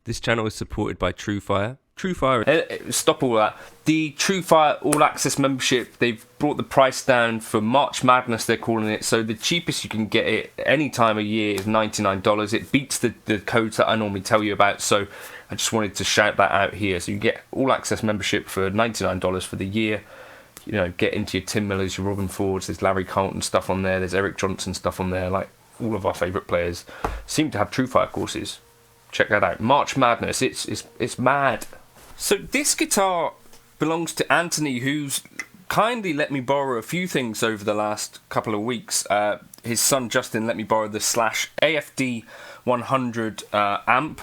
This channel is supported by Truefire. Truefire, stop all that. The Truefire All Access membership, they've brought the price down for March Madness, they're calling it. So the cheapest you can get it any time of year is $99. It beats the codes that I normally tell you about. So I just wanted to shout that out here. So you get All Access membership for $99 for the year. You know, get into your Tim Millers, your Robin Fords, there's Larry Carlton stuff on there, there's Eric Johnson stuff on there. Like, all of our favourite players seem to have Truefire courses. Check that out. March Madness, it's mad. So this guitar belongs to Anthony, who's kindly let me borrow a few things over the last couple of weeks. His son Justin let me borrow the Slash AFD 100 amp,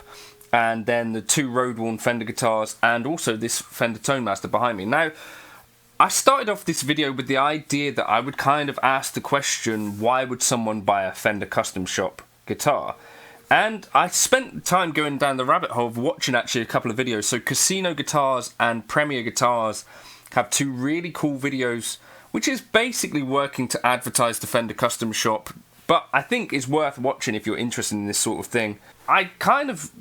and then the two road-worn Fender guitars, and also this Fender Tone Master behind me. Now, I started off this video with the idea that I would kind of ask the question, why would someone buy a Fender Custom Shop guitar? And I spent time going down the rabbit hole of watching actually a couple of videos. So Casino Guitars and Premier Guitars have two really cool videos, which is basically working to advertise the Fender Custom Shop, but I think it's worth watching if you're interested in this sort of thing. I kind of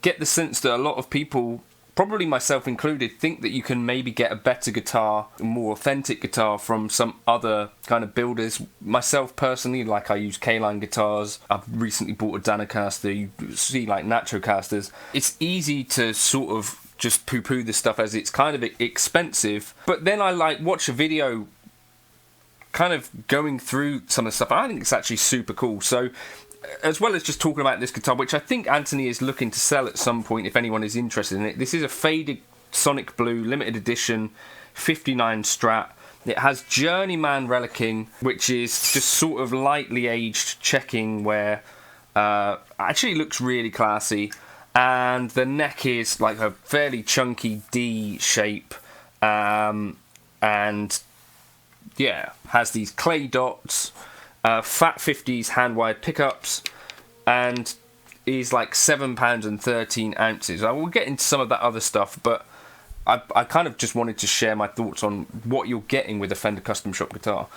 get the sense that a lot of people, probably myself included, think that you can maybe get a better guitar, a more authentic guitar from some other kind of builders. Myself personally, like, I use K-Line guitars. I've recently bought a Danacaster. You see, like, Natrocasters. It's easy to sort of just poo-poo this stuff as it's kind of expensive. But then I like watch a video kind of going through some of the stuff. I think it's actually super cool. So, as well as just talking about this guitar, which I think Anthony is looking to sell at some point if anyone is interested in it. This is a faded Sonic Blue limited edition 59 Strat. It has Journeyman relicking, which is just sort of lightly aged checking where actually looks really classy. And the neck is like a fairly chunky D shape, and yeah, has these clay dots. Fat 50s hand-wired pickups, and is like £7 and 13 ounces. I will get into some of that other stuff, but I kind of just wanted to share my thoughts on what you're getting with a Fender Custom Shop guitar.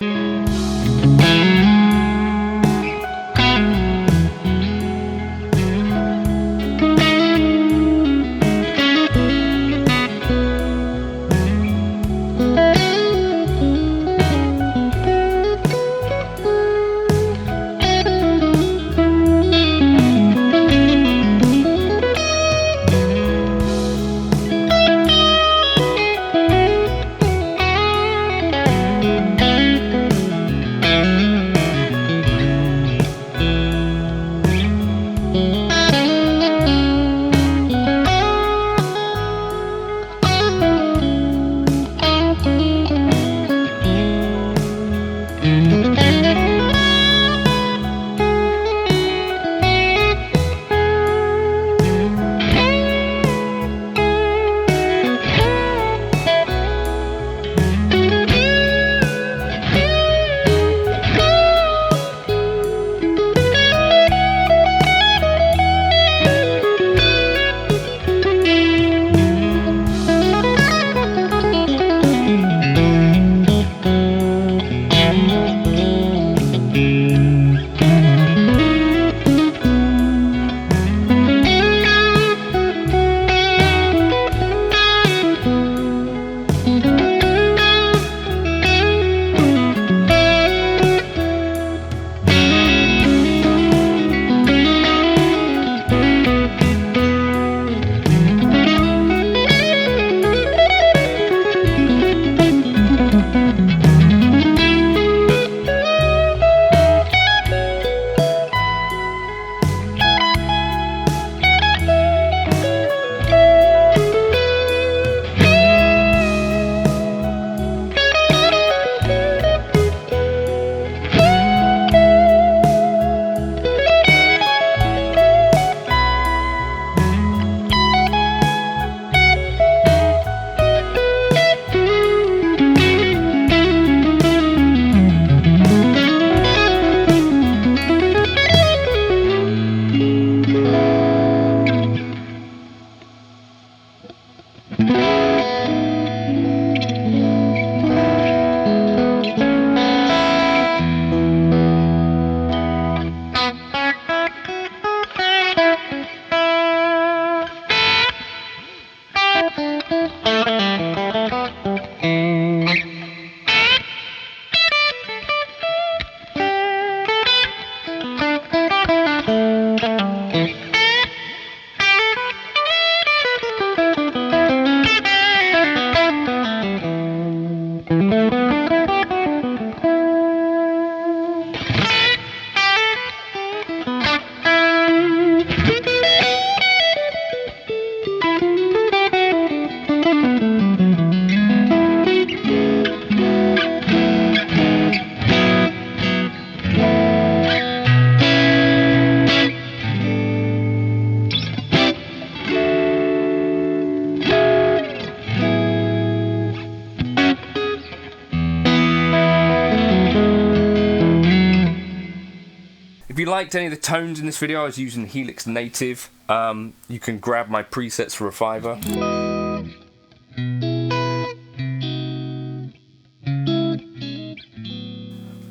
you liked any of the tones in this video, I was using Helix Native. You can grab my presets for a $5.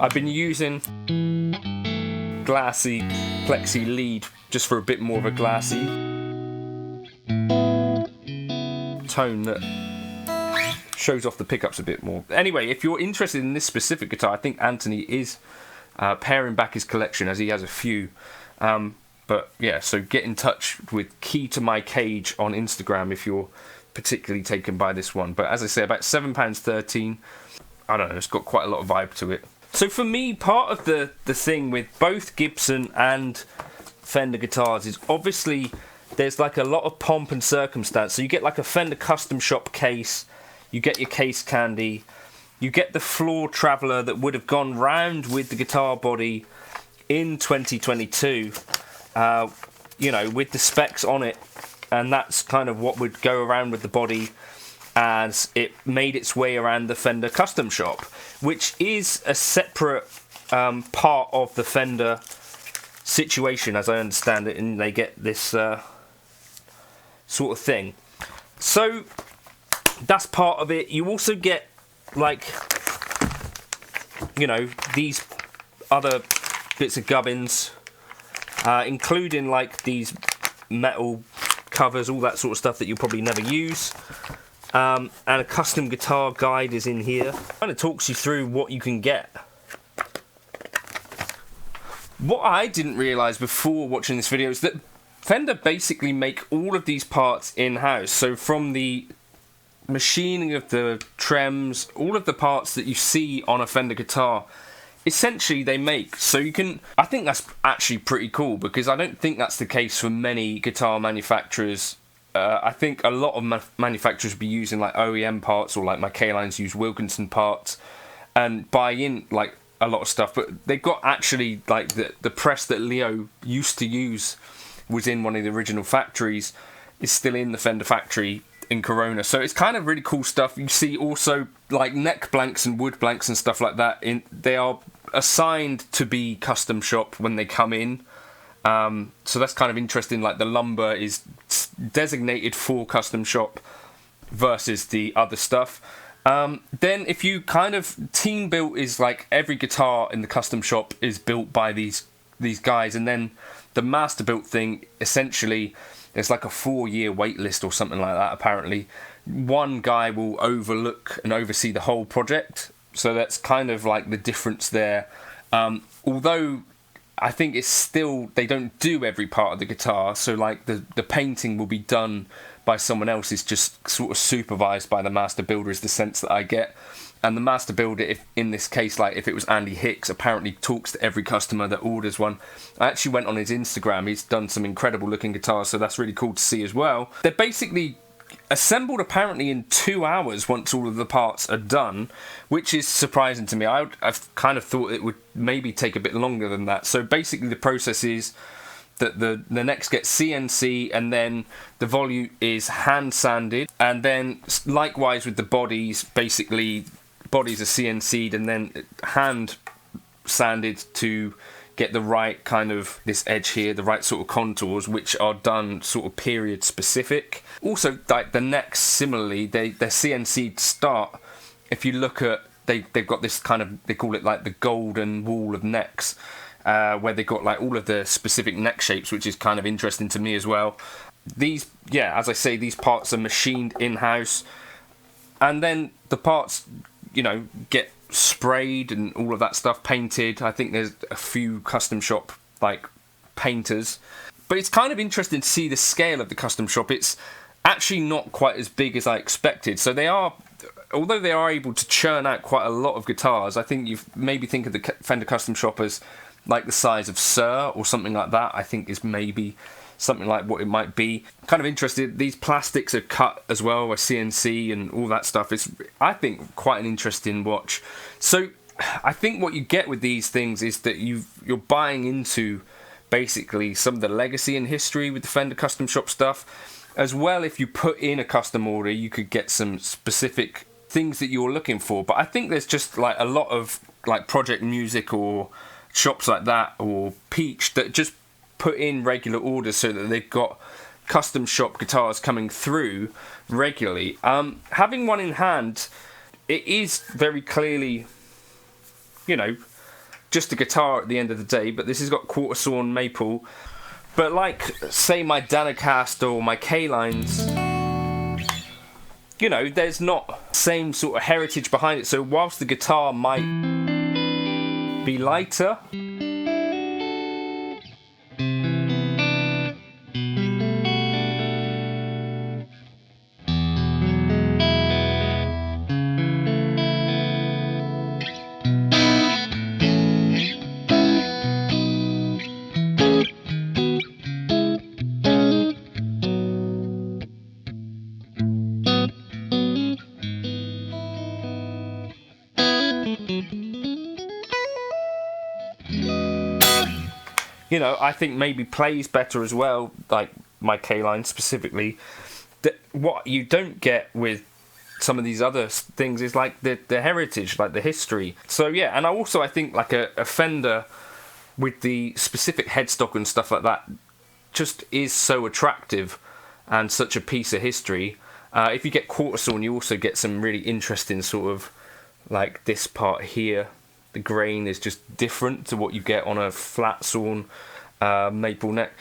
I've been using glassy plexi lead just for a bit more of a glassy tone that shows off the pickups a bit more. Anyway, if you're interested in this specific guitar, I think Anthony is paring back his collection, as he has a few. But yeah, so get in touch with Key to My Cage on Instagram if you're particularly taken by this one. But as I say, about £7.13. I don't know, it's got quite a lot of vibe to it. So for me, part of the thing with both Gibson and Fender guitars is obviously there's like a lot of pomp and circumstance. So you get like a Fender custom shop case, you get your case candy, you get the floor traveller that would have gone round with the guitar body in 2022, you know, with the specs on it, and that's kind of what would go around with the body as it made its way around the Fender custom shop, which is a separate part of the Fender situation, as I understand it, and they get this sort of thing. So that's part of it. You also get, like, you know, these other bits of gubbins, including like these metal covers, all that sort of stuff that you'll probably never use. And a custom guitar guide is in here. Kind of talks you through what you can get. What I didn't realise before watching this video is that Fender basically make all of these parts in-house. So from the machining of the trems, all of the parts that you see on a Fender guitar, essentially they make. So you can, I think that's actually pretty cool, because I don't think that's the case for many guitar manufacturers. I think a lot of manufacturers be using like OEM parts, or like my K-Lines use Wilkinson parts and buy in like a lot of stuff, but they've got actually like the press that Leo used to use was in one of the original factories, is still in the Fender factory in Corona. So it's kind of really cool stuff. You see also like neck blanks and wood blanks and stuff like that. They are assigned to be custom shop when they come in. So that's kind of interesting. Like the lumber is designated for custom shop versus the other stuff. Then if you kind of team built, is like every guitar in the custom shop is built by these guys, and then the Masterbuilt thing, essentially there's like a 4-year wait list or something like that. Apparently one guy will overlook and oversee the whole project, so that's kind of like the difference there. Although I think it's still, they don't do every part of the guitar, so like the painting will be done by someone else, is just sort of supervised by the master builder, is the sense that I get. And the master builder, if in this case, like if it was Andy Hicks, apparently talks to every customer that orders one. I actually went on his Instagram, he's done some incredible looking guitars, so that's really cool to see as well. They're basically assembled apparently in 2 hours once all of the parts are done, which is surprising to me. I've kind of thought it would maybe take a bit longer than that. So basically the process is that the necks get CNC, and then the volute is hand sanded, and then likewise with the bodies, basically bodies are CNC'd and then hand sanded to get the right kind of, this edge here, the right sort of contours, which are done sort of period specific. Also, like the necks, similarly, they're CNC'd start. If you look at, they've got this kind of, they call it like the golden wall of necks, where they've got like all of the specific neck shapes, which is kind of interesting to me as well. These, yeah, as I say, these parts are machined in-house, and then the parts, you know, get sprayed and all of that stuff, painted. I think there's a few custom shop like painters, but it's kind of interesting to see the scale of the custom shop. It's actually not quite as big as I expected. So they are, although they are able to churn out quite a lot of guitars, I think you maybe think of the Fender custom shop as like the size of Sir or something like that. I think is maybe something like what it might be. Kind of interested. These plastics are cut as well with CNC and all that stuff. It's, I think, quite an interesting watch. So I think what you get with these things is that you're buying into basically some of the legacy and history with the Fender custom shop stuff. As well, if you put in a custom order, you could get some specific things that you're looking for. But I think there's just like a lot of like project music or shops like that, or Peach, that just put in regular orders so that they've got custom shop guitars coming through regularly. Having one in hand, it is very clearly, you know, just a guitar at the end of the day, but this has got quarter sawn maple. But like, say, my Danacaster or my K-Lines, you know, there's not same sort of heritage behind it. So whilst the guitar might be lighter, you know, I think maybe plays better as well, like my K-Line specifically. What you don't get with some of these other things is like the heritage, like the history. So yeah, and I think like a Fender with the specific headstock and stuff like that just is so attractive and such a piece of history. If you get quarter sawn, you also get some really interesting sort of, like this part here, the grain is just different to what you get on a flat sawn maple neck.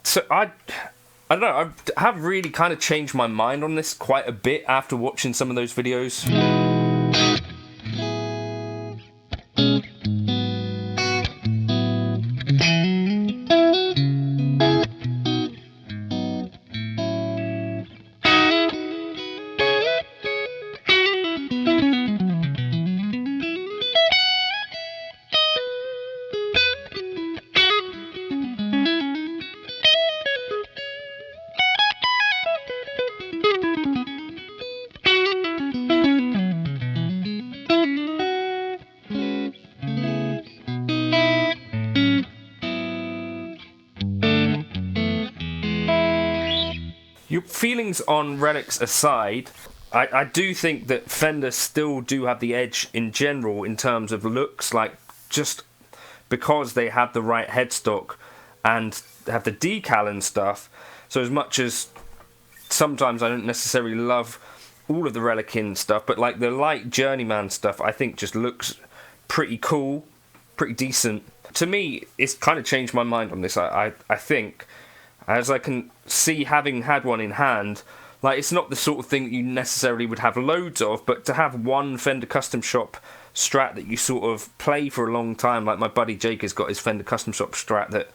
So I don't know, I have really kind of changed my mind on this quite a bit after watching some of those videos. Your feelings on relics aside, I do think that Fender still do have the edge in general in terms of looks, like just because they have the right headstock and have the decal and stuff. So as much as sometimes I don't necessarily love all of the Relic-in stuff, but like the light Journeyman stuff I think just looks pretty cool, pretty decent. To me, it's kind of changed my mind on this. I think, as I can see having had one in hand, like it's not the sort of thing that you necessarily would have loads of, but to have one Fender Custom Shop Strat that you sort of play for a long time, like my buddy Jake has got his Fender Custom Shop Strat that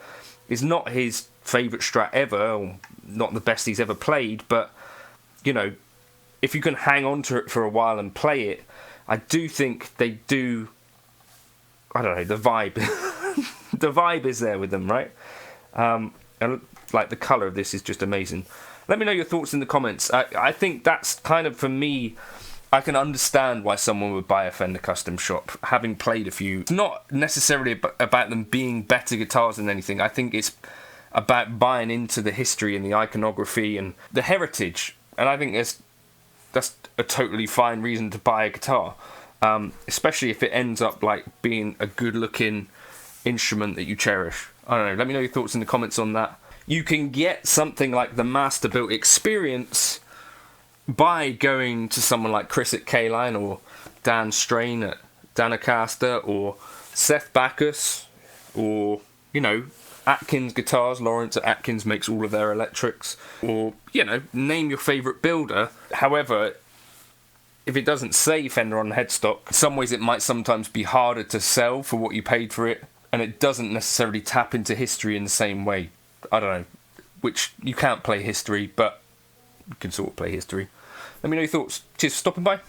is not his favourite Strat ever, or not the best he's ever played, but, you know, if you can hang on to it for a while and play it, I do think they do, I don't know, the vibe. The vibe is there with them, right? And like the colour of this is just amazing. Let me know your thoughts in the comments. I think that's kind of, for me, I can understand why someone would buy a Fender Custom Shop, having played a few. It's not necessarily about them being better guitars than anything. I think it's about buying into the history and the iconography and the heritage. And I think that's a totally fine reason to buy a guitar. Especially if it ends up like being a good looking instrument that you cherish. I don't know, let me know your thoughts in the comments on that. You can get something like the Masterbuilt experience by going to someone like Chris at K-Line, or Dan Strain at Danacaster, or Seth Backus, or, you know, Atkins Guitars. Lawrence at Atkins makes all of their electrics. Or, you know, name your favourite builder. However, if it doesn't say Fender on the headstock, in some ways it might sometimes be harder to sell for what you paid for it, and it doesn't necessarily tap into history in the same way. I don't know, which you can't play history, but you can sort of play history. Let me know your thoughts. Cheers for stopping by.